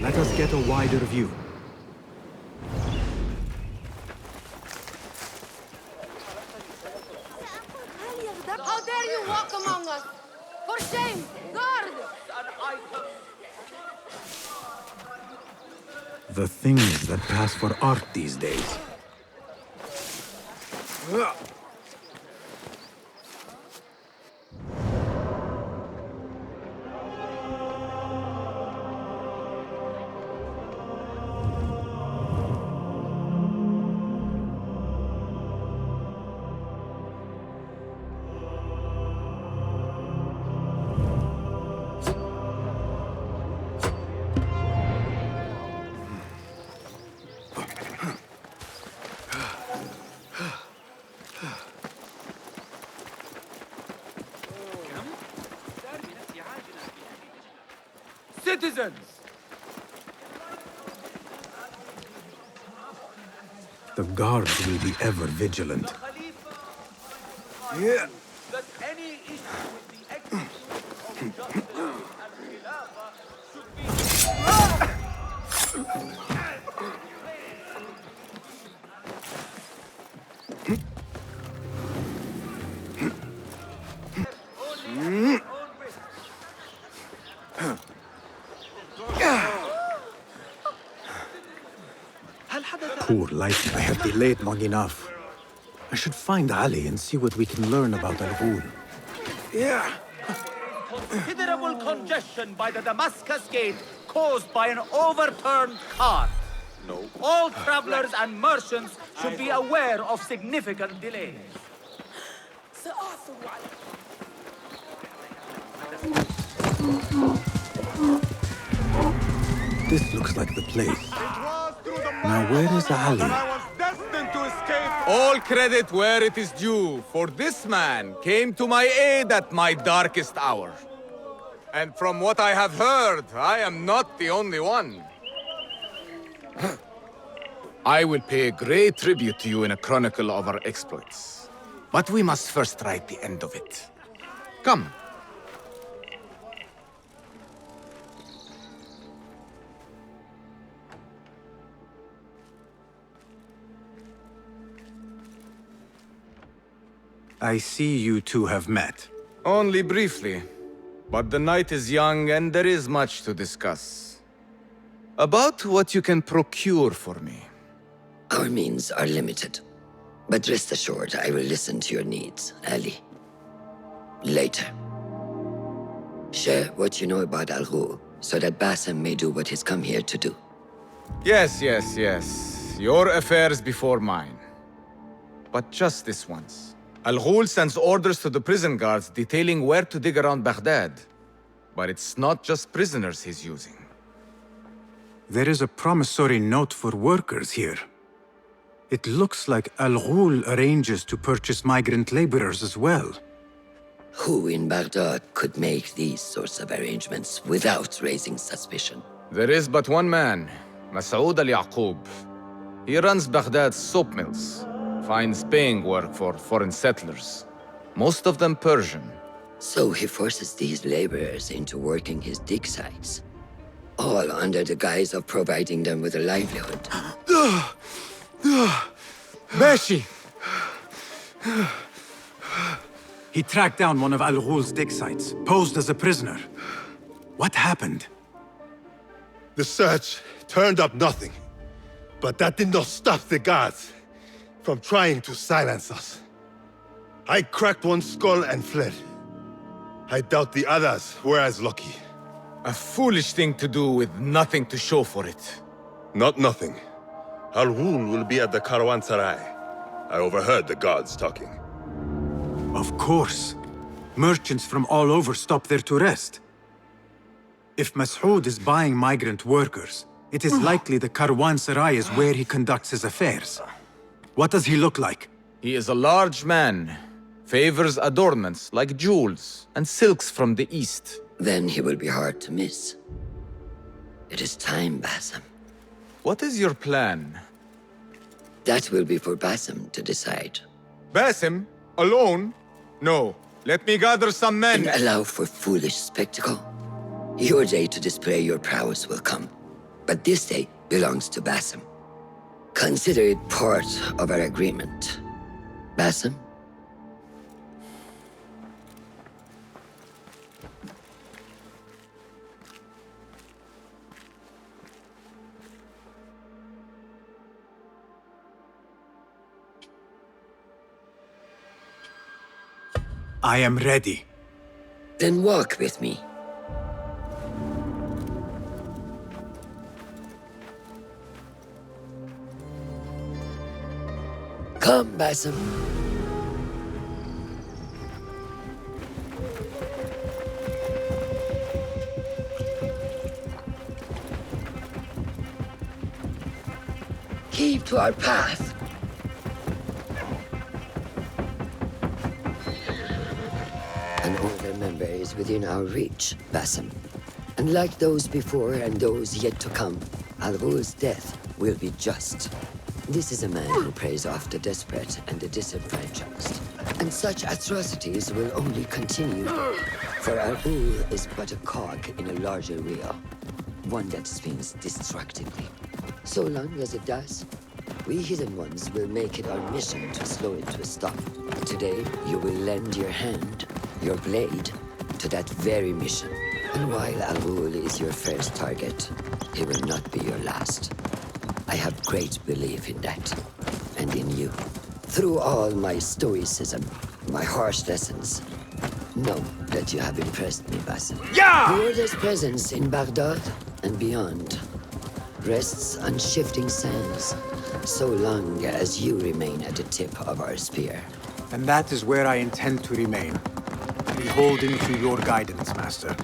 Let us get a wider view. How dare you walk among us? For shame! Guard! The things that pass for art these days. Citizens! The guards will be ever vigilant. Yeah. That any issue with the execution of justice and Khilafah should be... Poor life, I have delayed long enough. I should find Ali and see what we can learn about Al-Ghul. Yeah. Considerable congestion by the Damascus Gate caused by an overturned cart. No. All travelers and merchants should be aware of significant delays. This looks like the place. Now where is Ali? All credit where it is due, for this man came to my aid at my darkest hour. And from what I have heard, I am not the only one. I will pay great tribute to you in a chronicle of our exploits. But we must first write the end of it. Come. I see you two have met. Only briefly. But the night is young and there is much to discuss. About what you can procure for me. Our means are limited. But rest assured, I will listen to your needs, Ali. Later. Share what you know about Al-Ghul, so that Basim may do what he's come here to do. Yes. Your affairs before mine. But just this once. Al-Ghul sends orders to the prison guards detailing where to dig around Baghdad. But it's not just prisoners he's using. There is a promissory note for workers here. It looks like Al-Ghul arranges to purchase migrant laborers as well. Who in Baghdad could make these sorts of arrangements without raising suspicion? There is but one man, Masoud al-Yaqub. He runs Baghdad's soap mills, finds paying work for foreign settlers, most of them Persian. So he forces these laborers into working his dig sites, all under the guise of providing them with a livelihood. Beshi! He tracked down one of Al-Ghul's dig sites, posed as a prisoner. What happened? The search turned up nothing. But that did not stop the guards from trying to silence us. I cracked one skull and fled. I doubt the others were as lucky. A foolish thing to do with nothing to show for it. Not nothing. Al-Ghul will be at the Caravanserai. I overheard the guards talking. Of course. Merchants from all over stop there to rest. If Masoud is buying migrant workers, it is likely the Caravanserai is where he conducts his affairs. What does he look like? He is a large man, favors adornments like jewels and silks from the east. Then he will be hard to miss. It is time, Basim. What is your plan? That will be for Basim to decide. Basim? Alone? No. Let me gather some men. And allow for foolish spectacle. Your day to display your prowess will come. But this day belongs to Basim. Consider it part of our agreement. Basim? I am ready. Then walk with me. Come, Basim. Keep to our path. An Order member is within our reach, Basim. And like those before and those yet to come, Al-Ghul's death will be just. This is a man who preys off the desperate and the disenfranchised. And such atrocities will only continue. For Al-Ghul is but a cog in a larger wheel, one that spins destructively. So long as it does, we Hidden Ones will make it our mission to slow it to a stop. Today, you will lend your hand, your blade, to that very mission. And while Al-Ghul is your first target, he will not be your last. I have great belief in that, and in you. Through all my stoicism, my harsh lessons, know that you have impressed me, Basim. Yeah! The Order's presence in Baghdad and beyond rests on shifting sands, so long as you remain at the tip of our spear. And that is where I intend to remain, beholden to your guidance, Master.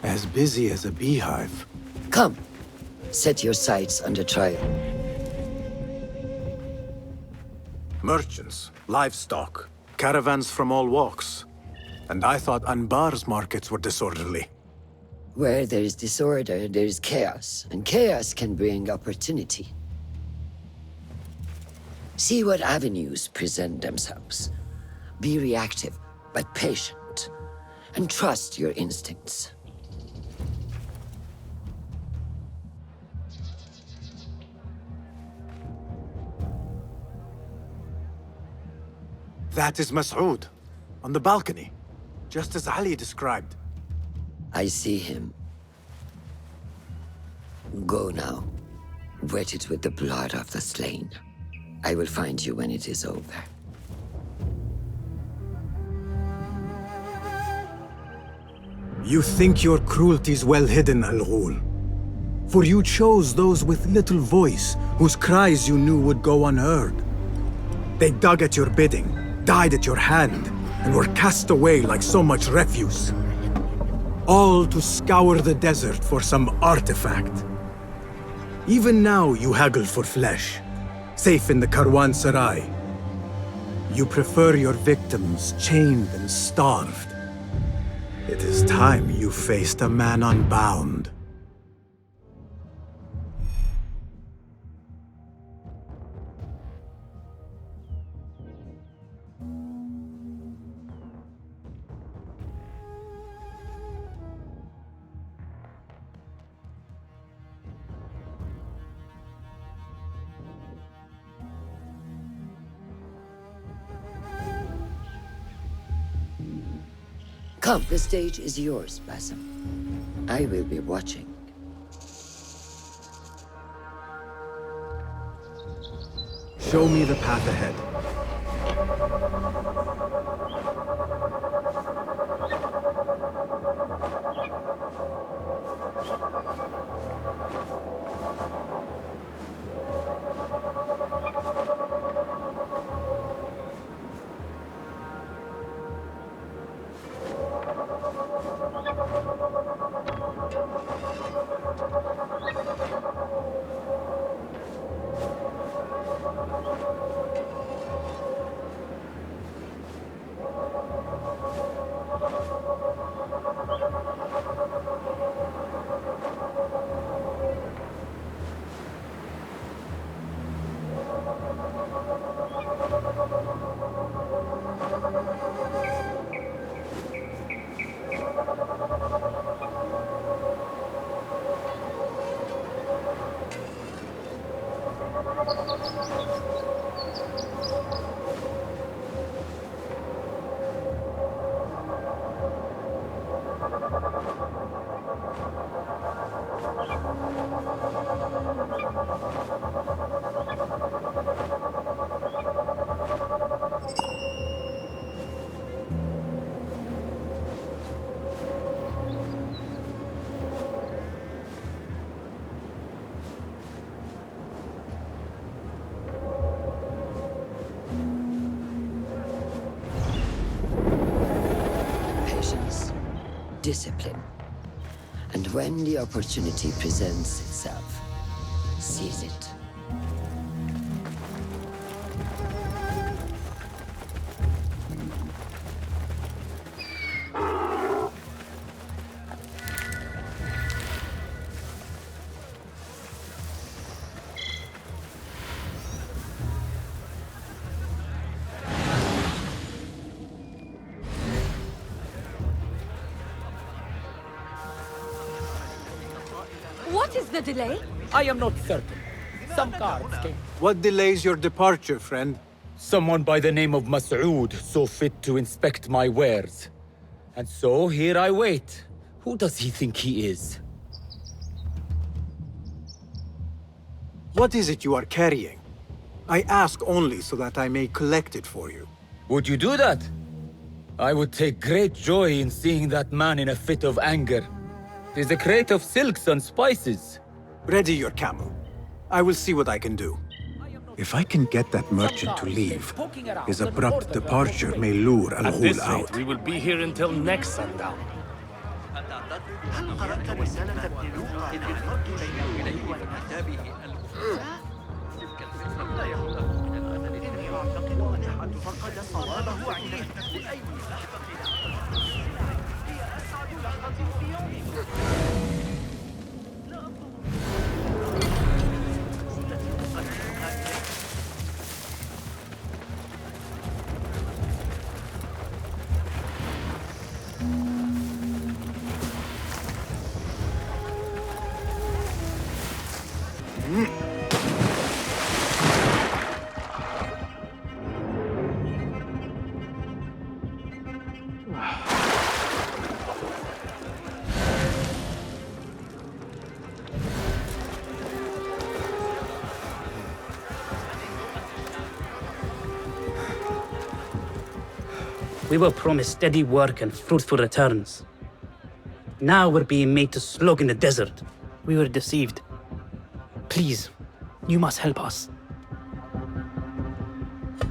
As busy as a beehive. Come, set your sights under trial. Merchants, livestock, caravans from all walks. And I thought Anbar's markets were disorderly. Where there is disorder, there is chaos, and chaos can bring opportunity. See what avenues present themselves. Be reactive, but patient, and trust your instincts. That is Mas'ud, on the balcony, just as Ali described. I see him. Go now. Wet it with the blood of the slain. I will find you when it is over. You think your cruelties well hidden, Al-Ghul. For you chose those with little voice, whose cries you knew would go unheard. They dug at your bidding, died at your hand, and were cast away like so much refuse. All to scour the desert for some artifact. Even now you haggle for flesh, safe in the Caravanserai. You prefer your victims chained and starved. It is time you faced a man unbound. Come, the stage is yours, Basim. I will be watching. Show me the path ahead. discipline. And when the opportunity presents itself, seize it. What is the delay? I am not certain. Some guards came. What delays your departure, friend? Someone by the name of Mas'ud saw fit to inspect my wares. And so here I wait. Who does he think he is? What is it you are carrying? I ask only so that I may collect it for you. Would you do that? I would take great joy in seeing that man in a fit of anger. There's a crate of silks and spices. Ready your camel. I will see what I can do. If I can get that merchant to leave, his abrupt departure may lure At Al-Ghul this out. rate, we will be here until next sundown. We were promised steady work and fruitful returns. Now we're being made to slog in the desert. We were deceived. Please, you must help us.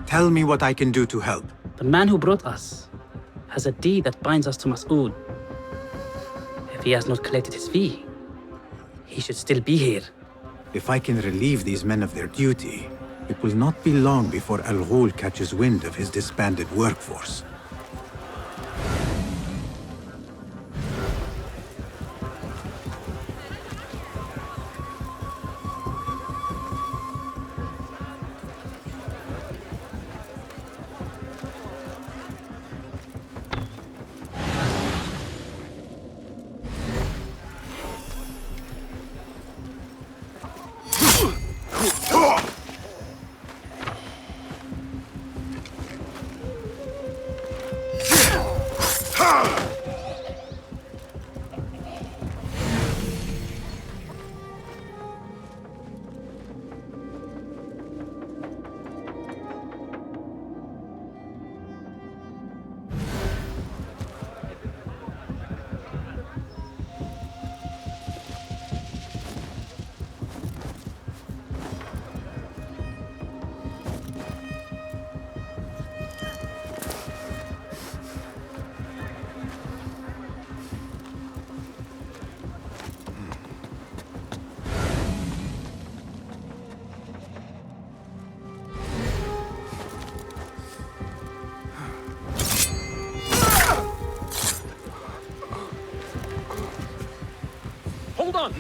Tell me what I can do to help. The man who brought us has a deed that binds us to Mas'ud. If he has not collected his fee, he should still be here. If I can relieve these men of their duty, it will not be long before Al-Ghul catches wind of his disbanded workforce. Hold on!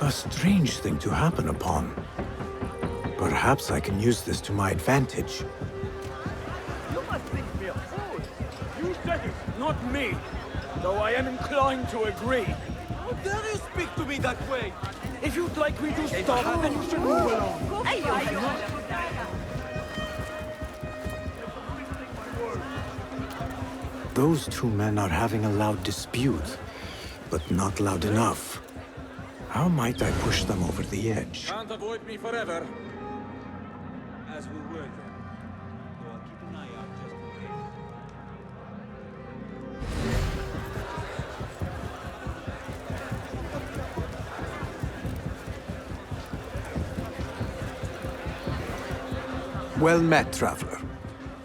A strange thing to happen upon. Perhaps I can use this to my advantage. You must think me a fool. You said it, not me. Though I am inclined to agree. How dare you speak to me that way? If you'd like me to stop, then you should move along. Those two men are having a loud dispute, but not loud enough. How might I push them over the edge? Can't avoid me forever. As we were then. Though I'll keep an eye out just in case. Well met, traveler.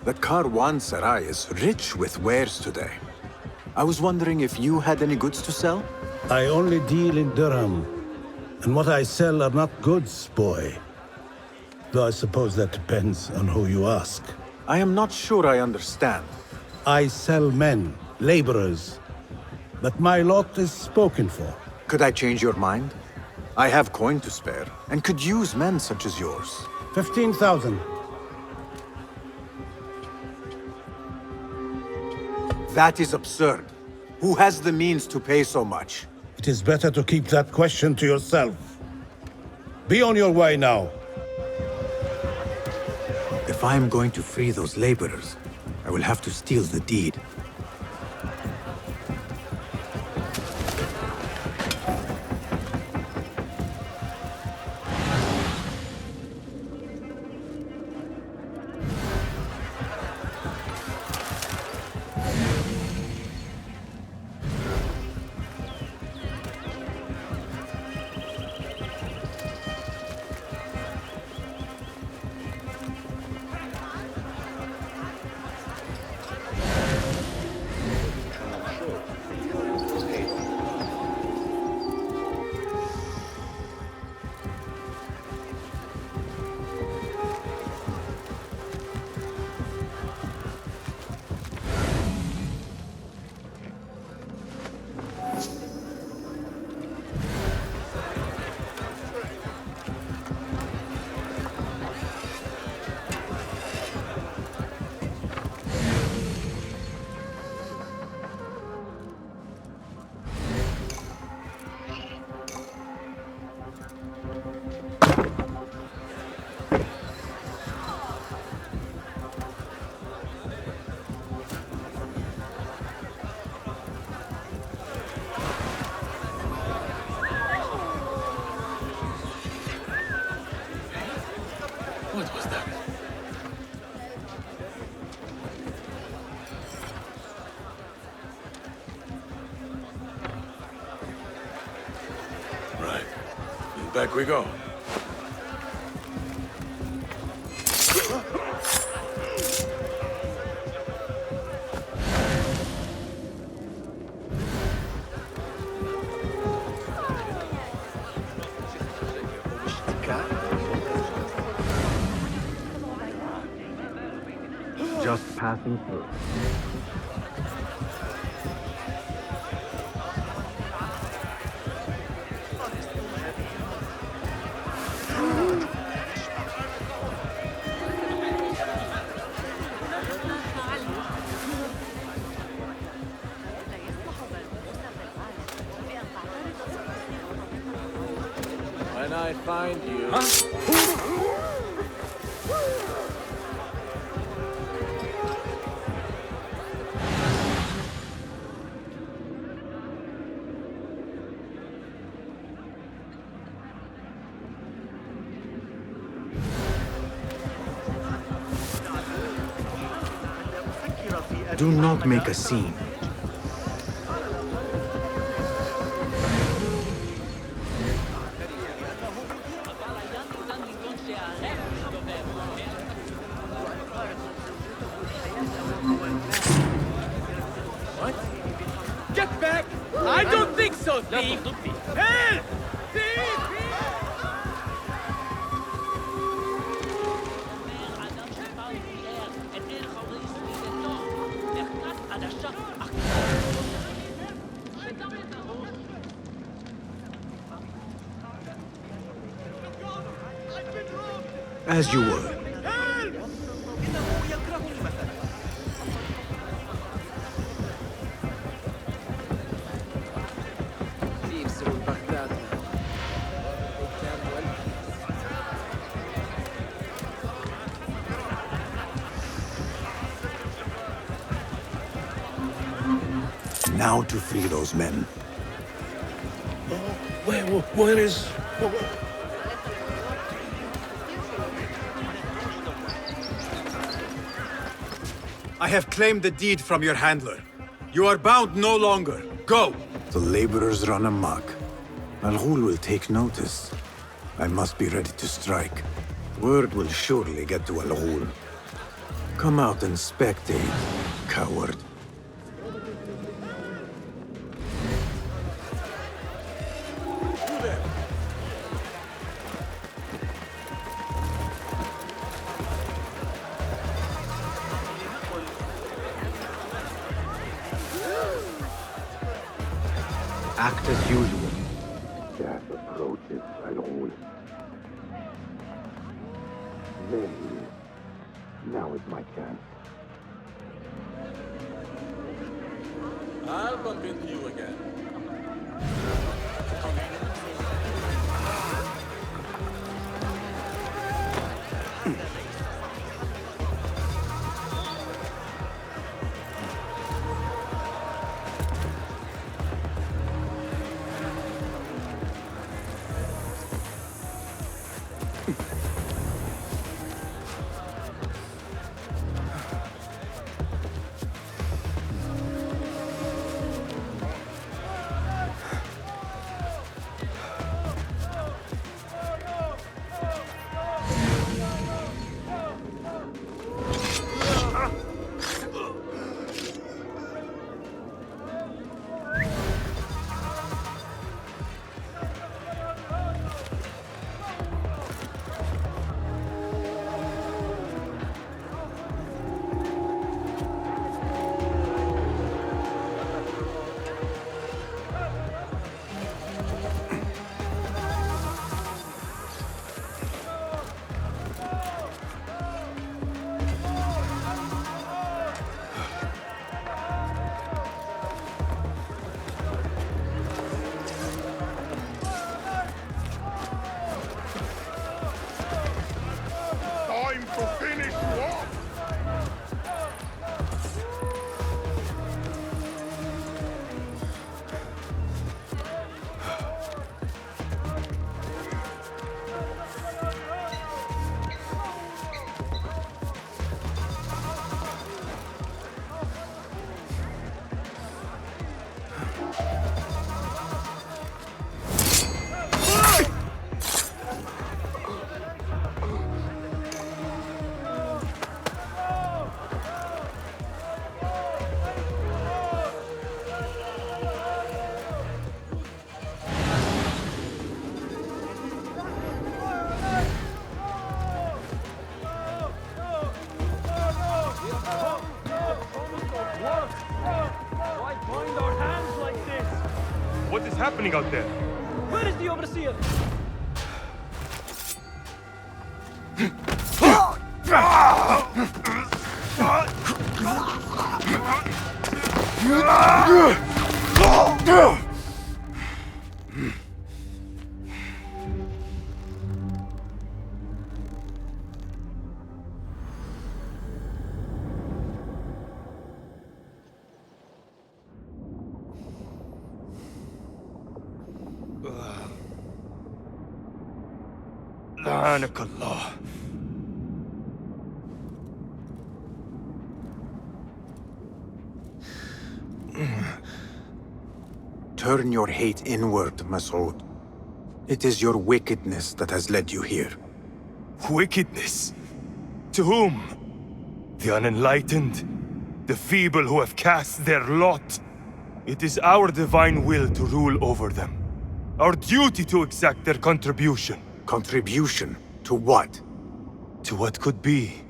The Caravanserai is rich with wares today. I was wondering if you had any goods to sell? I only deal in dirham, and what I sell are not goods, boy. Though I suppose that depends on who you ask. I am not sure I understand. I sell men, laborers, but my lot is spoken for. Could I change your mind? I have coin to spare, and could use men such as yours. 15,000. That is absurd. Who has the means to pay so much? It is better to keep that question to yourself. Be on your way now. If I am going to free those laborers, I will have to steal the deed. What was that? Right. Back we go. Just passing through. When I find you... فكر في Do not make a scene. Get back! I don't think so, thief! Help! Thief! As you were. Now to free those men. Where is... I have claimed the deed from your handler. You are bound no longer. Go! The laborers run amok. Al-Ghul will take notice. I must be ready to strike. Word will surely get to Al-Ghul. Come out and spectate, coward. Act as usual. Death approaches, Al-Ghul. Maybe. Now is my chance. I'll bump into you again. What is happening out there? Where is the overseer? لعنك الله. turn your hate inward, Mas'ud. It is your wickedness that has led you here. Wickedness? To whom? The unenlightened? The feeble who have cast their lot? It is our divine will to rule over them. Our duty to exact their contribution. Contribution? To what? To what could be.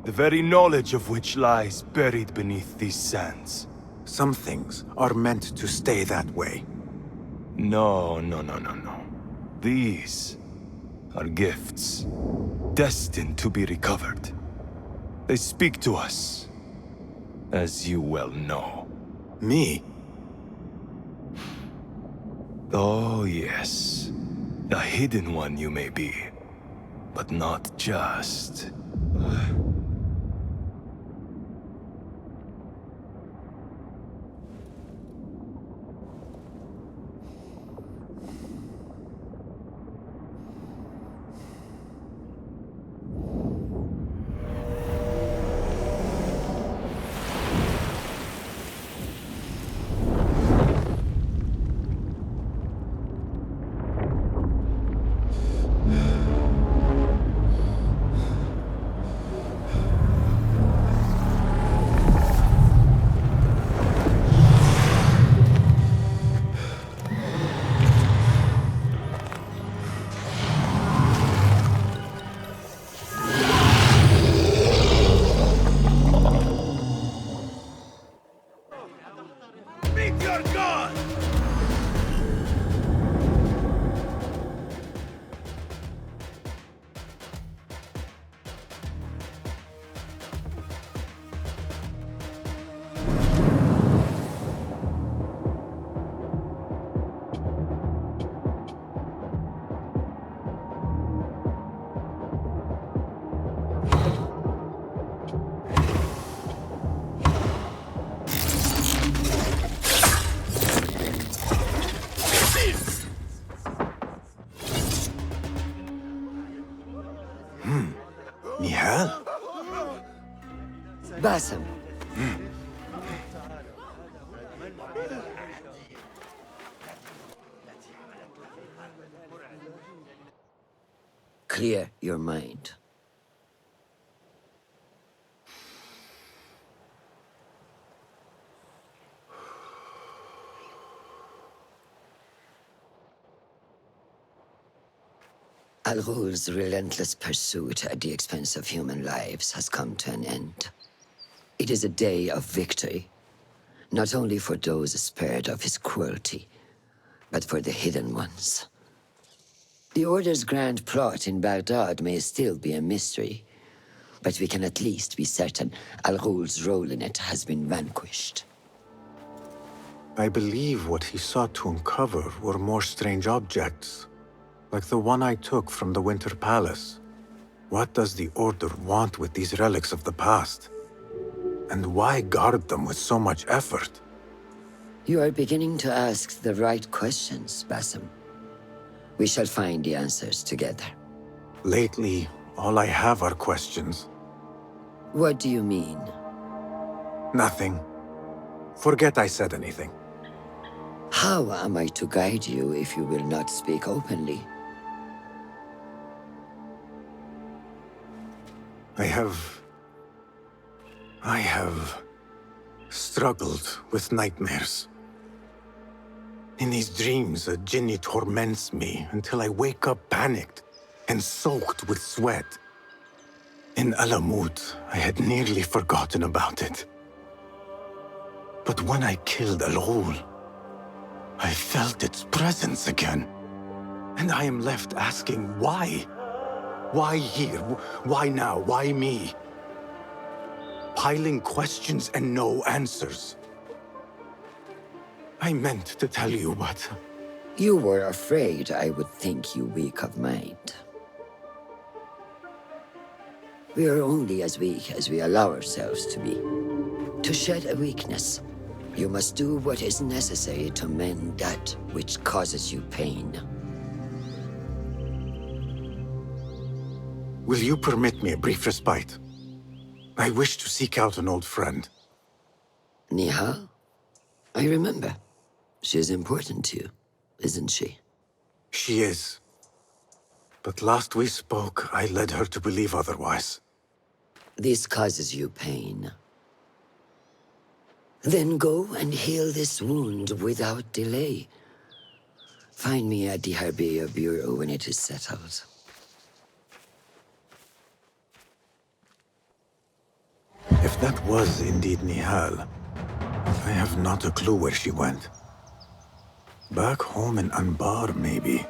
The very knowledge of which lies buried beneath these sands. Some things are meant to stay that way. No. These are gifts, destined to be recovered. They speak to us, as you well know. Me? Oh, yes. A hidden one you may be, but not just. Basim. Clear your mind. Al-Ghul's relentless pursuit at the expense of human lives has come to an end. It is a day of victory, not only for those spared of his cruelty, but for the hidden ones. The Order's grand plot in Baghdad may still be a mystery, but we can at least be certain Al-Ghul's role in it has been vanquished. I believe what he sought to uncover were more strange objects, like the one I took from the Winter Palace. What does the Order want with these relics of the past? And why guard them with so much effort? You are beginning to ask the right questions, Basim. We shall find the answers together. Lately, all I have are questions. What do you mean? Nothing. Forget I said anything. How am I to guide you if you will not speak openly? I have struggled with nightmares. In these dreams, a jinni torments me until I wake up panicked and soaked with sweat. In Alamut, I had nearly forgotten about it. But when I killed Al-Ghul, I felt its presence again. And I am left asking why? Why here? Why now? Why me? Piling questions and no answers. I meant to tell you, but... You were afraid I would think you weak of mind. We are only as weak as we allow ourselves to be. To shed a weakness, you must do what is necessary to mend that which causes you pain. Will you permit me a brief respite? I wish to seek out an old friend. Nihal? I remember. She's important to you, isn't she? She is. But last we spoke, I led her to believe otherwise. This causes you pain. Then go and heal this wound without delay. Find me at the Harbiya Bureau when it is settled. If that was indeed Nihal, I have not a clue where she went. Back home in Anbar, maybe.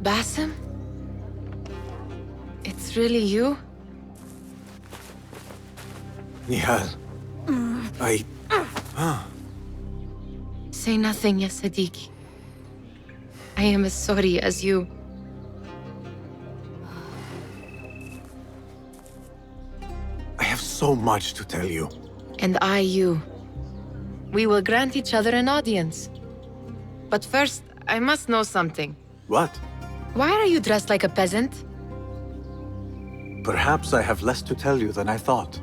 Basim? It's really you? Nihal. Say nothing, ya Sadiqi. I am as sorry as you. I have so much to tell you. And I you. We will grant each other an audience. But first, I must know something. What? Why are you dressed like a peasant? Perhaps I have less to tell you than I thought.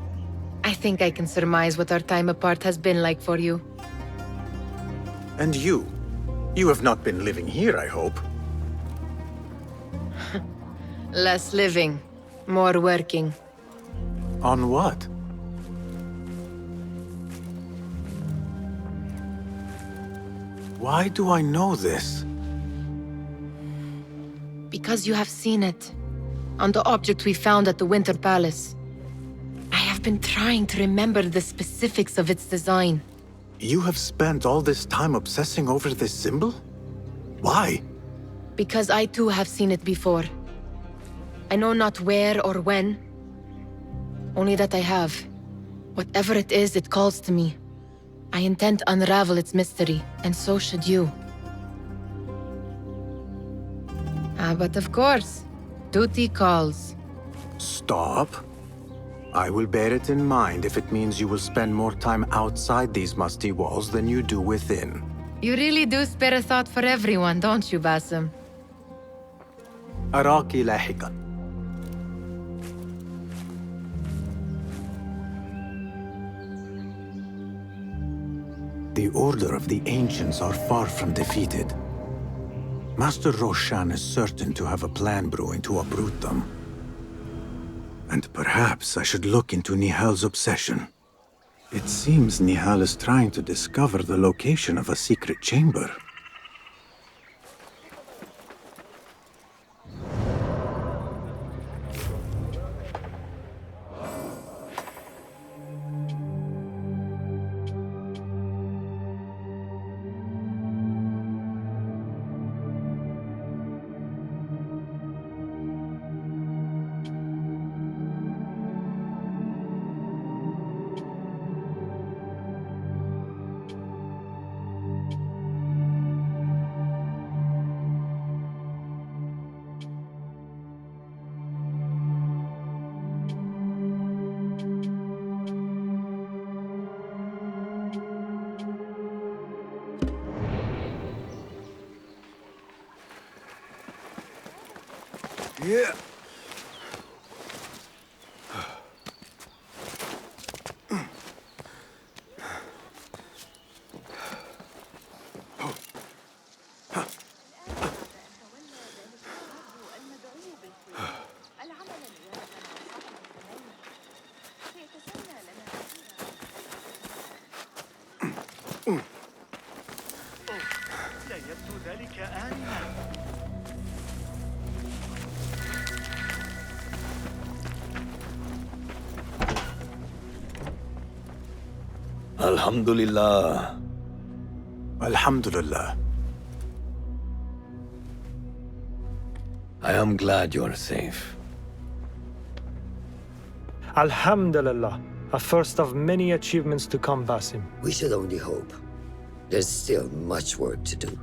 I think I can surmise what our time apart has been like for you. And you? You have not been living here, I hope. Less living, more working. On what? Why do I know this? Because you have seen it. On the object we found at the Winter Palace. I have been trying to remember the specifics of its design. You have spent all this time obsessing over this symbol? Why? Because I too have seen it before. I know not where or when. Only that I have. Whatever it is, it calls to me. I intend to unravel its mystery, and so should you. But of course, duty calls. Stop. I will bear it in mind if it means you will spend more time outside these musty walls than you do within. You really do spare a thought for everyone, don't you, Basim? أراك لاحقاً. The Order of the Ancients are far from defeated. Master Roshan is certain to have a plan brewing to uproot them. And perhaps I should look into Nihal's obsession. It seems Nihal is trying to discover the location of a secret chamber. Yeah. Alhamdulillah. Alhamdulillah. I am glad you are safe. Alhamdulillah. A first of many achievements to come, Basim. We should only hope. There's still much work to do.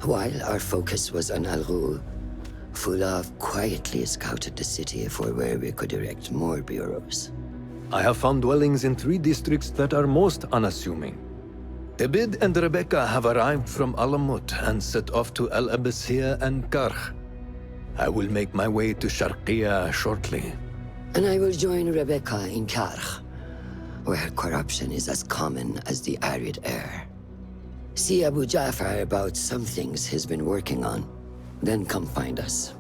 While our focus was on Al-Ghul, Fulaf quietly scouted the city for where we could erect more bureaus. I have found dwellings in 3 districts that are most unassuming. Tebid and Rebecca have arrived from Alamut and set off to Al Abyssiya and Karkh. I will make my way to Sharqiya shortly. And I will join Rebecca in Karkh, where corruption is as common as the arid air. See Abu Ja'far about some things he's been working on, then come find us.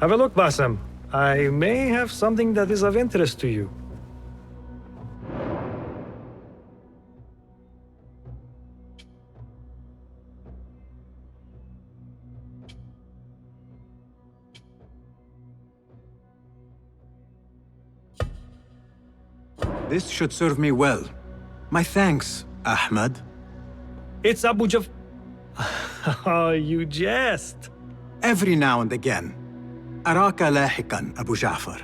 Have a look, Basim. I may have something that is of interest to you. This should serve me well. My thanks, Ahmad. It's Abu Jaf... Oh, you jest. Every now and again. Araka lahikan, Abu Ja'far.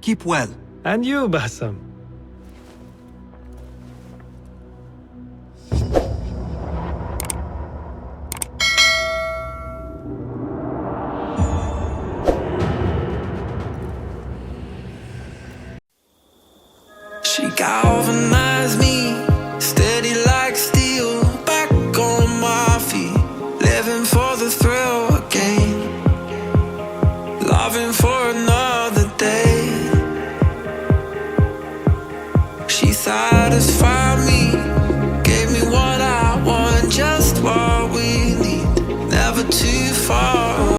Keep well. And you, Basim. She galvanized me, steady like steel, back on my feet, living for the thrill again, loving for